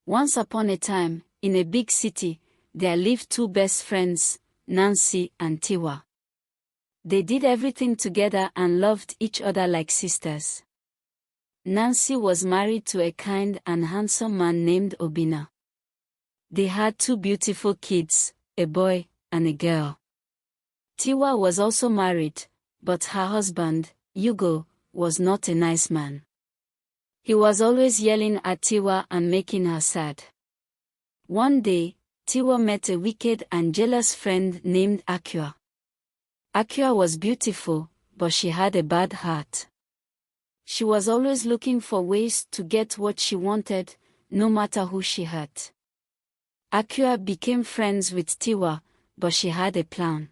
Once upon a time, in a big city, there lived two best friends, Nancy and Tiwa. They did everything together and loved each other like sisters. Nancy was married to a kind and handsome man named Obina. They had two beautiful kids, a boy and a girl. Tiwa was also married, but her husband, Hugo, was not a nice man. He was always yelling at Tiwa and making her sad. One day, Tiwa met a wicked and jealous friend named Akua. Akua was beautiful, but she had a bad heart. She was always looking for ways to get what she wanted, no matter who she hurt. Akua became friends with Tiwa, but she had a plan.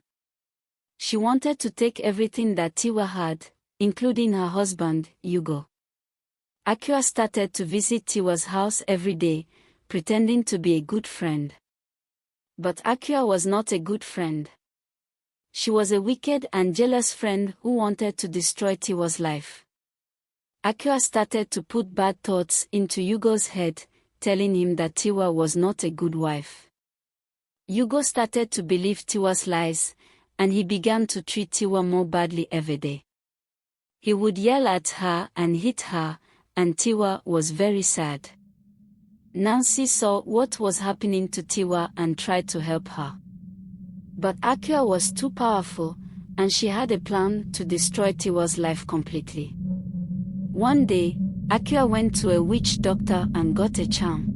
She wanted to take everything that Tiwa had, including her husband, Hugo. Akua started to visit Tiwa's house every day, pretending to be a good friend. But Akua was not a good friend. She was a wicked and jealous friend who wanted to destroy Tiwa's life. Akua started to put bad thoughts into Hugo's head, telling him that Tiwa was not a good wife. Hugo started to believe Tiwa's lies, and he began to treat Tiwa more badly every day. He would yell at her and hit her, and Tiwa was very sad. Nancy saw what was happening to Tiwa and tried to help her. But Akua was too powerful, and she had a plan to destroy Tiwa's life completely. One day, Akua went to a witch doctor and got a charm.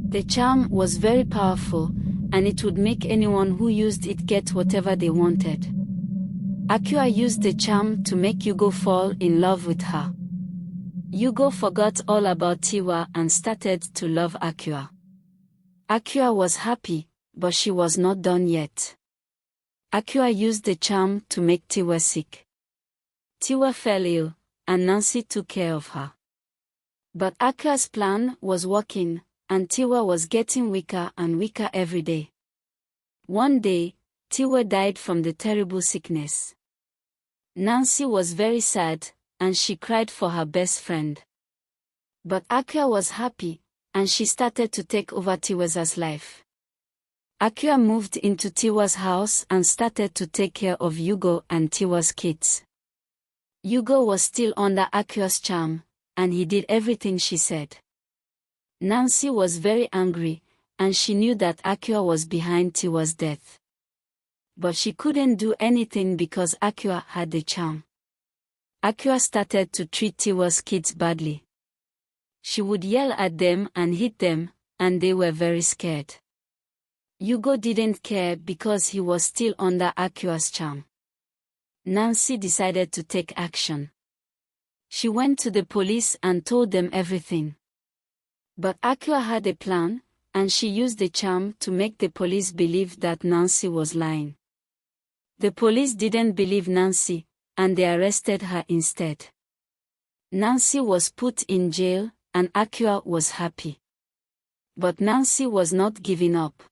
The charm was very powerful, and it would make anyone who used it get whatever they wanted. Akua used the charm to make Hugo fall in love with her. Hugo forgot all about Tiwa and started to love Akua. Akua was happy, but she was not done yet. Akua used the charm to make Tiwa sick. Tiwa fell ill, and Nancy took care of her. But Akua's plan was working, and Tiwa was getting weaker and weaker every day. One day, Tiwa died from the terrible sickness. Nancy was very sad, and she cried for her best friend. But Akua was happy, and she started to take over Tiwa's life. Akua moved into Tiwa's house and started to take care of Hugo and Tiwa's kids. Hugo was still under Akua's charm, and he did everything she said. Nancy was very angry, and she knew that Akua was behind Tiwa's death. But she couldn't do anything because Akua had the charm. Akua started to treat Tiwa's kids badly. She would yell at them and hit them, and they were very scared. Hugo didn't care because he was still under Akua's charm. Nancy decided to take action. She went to the police and told them everything. But Akua had a plan, and she used the charm to make the police believe that Nancy was lying. The police didn't believe Nancy, and they arrested her instead. Nancy was put in jail, and Akua was happy. But Nancy was not giving up.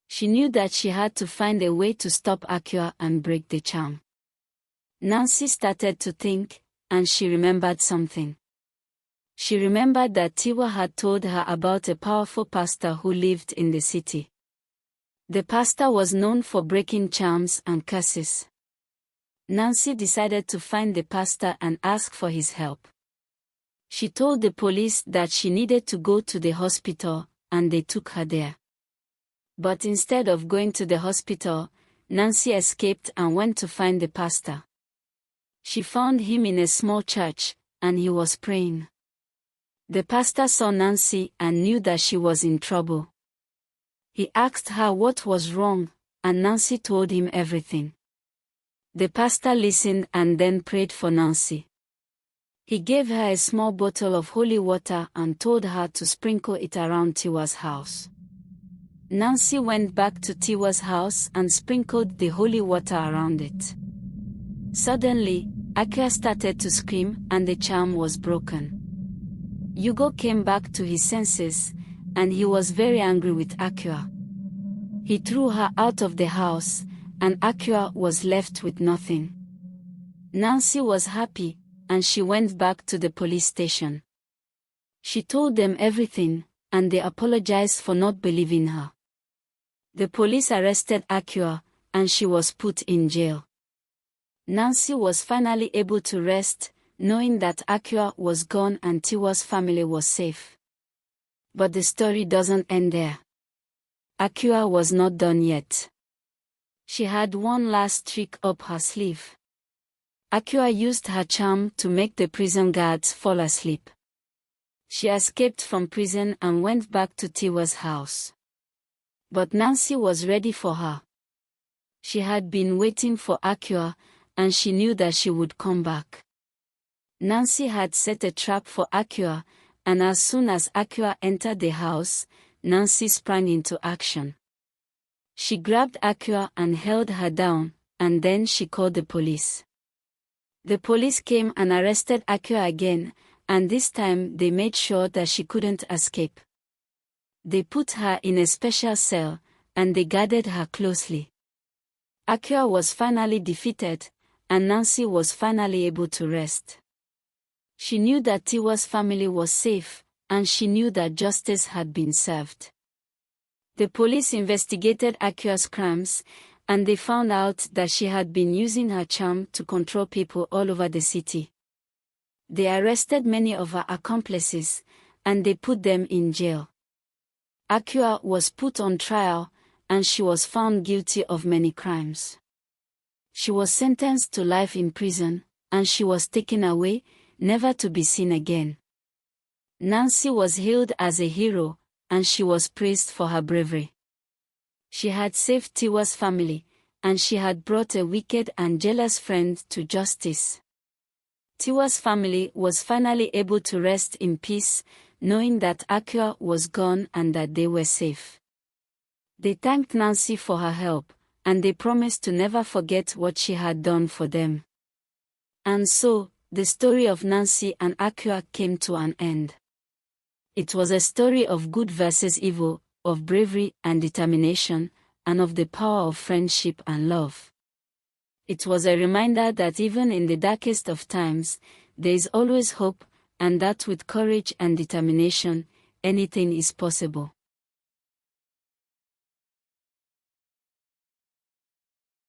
She knew that she had to find a way to stop Akua and break the charm. Nancy started to think, and she remembered something. She remembered that Tiwa had told her about a powerful pastor who lived in the city. The pastor was known for breaking charms and curses. Nancy decided to find the pastor and ask for his help. She told the police that she needed to go to the hospital, and they took her there. But instead of going to the hospital, Nancy escaped and went to find the pastor. She found him in a small church, and he was praying. The pastor saw Nancy and knew that she was in trouble. He asked her what was wrong, and Nancy told him everything. The pastor listened and then prayed for Nancy. He gave her a small bottle of holy water and told her to sprinkle it around Tiwa's house. Nancy went back to Tiwa's house and sprinkled the holy water around it. Suddenly, Akua started to scream and the charm was broken. Hugo came back to his senses, and he was very angry with Akua. He threw her out of the house, and Akua was left with nothing. Nancy was happy, and she went back to the police station. She told them everything, and they apologized for not believing her. The police arrested Akua, and she was put in jail. Nancy was finally able to rest, knowing that Akua was gone and Tiwa's family was safe. But the story doesn't end there. Akua was not done yet. She had one last trick up her sleeve. Akua used her charm to make the prison guards fall asleep. She escaped from prison and went back to Tiwa's house. But Nancy was ready for her. She had been waiting for Akua, and she knew that she would come back. Nancy had set a trap for Akua, and as soon as Akua entered the house, Nancy sprang into action. She grabbed Akua and held her down, and then she called the police. The police came and arrested Akua again, and this time they made sure that she couldn't escape. They put her in a special cell, and they guarded her closely. Akua was finally defeated, and Nancy was finally able to rest. She knew that Tiwa's family was safe, and she knew that justice had been served. The police investigated Akua's crimes, and they found out that she had been using her charm to control people all over the city. They arrested many of her accomplices, and they put them in jail. Akua was put on trial, and she was found guilty of many crimes. She was sentenced to life in prison, and she was taken away, never to be seen again. Nancy was hailed as a hero, and she was praised for her bravery. She had saved Tiwa's family, and she had brought a wicked and jealous friend to justice. Tiwa's family was finally able to rest in peace, knowing that Akua was gone and that they were safe. They thanked Nancy for her help, and they promised to never forget what she had done for them. And so, the story of Nancy and Akua came to an end. It was a story of good versus evil, of bravery and determination, and of the power of friendship and love. It was a reminder that even in the darkest of times, there is always hope, and that with courage and determination, anything is possible.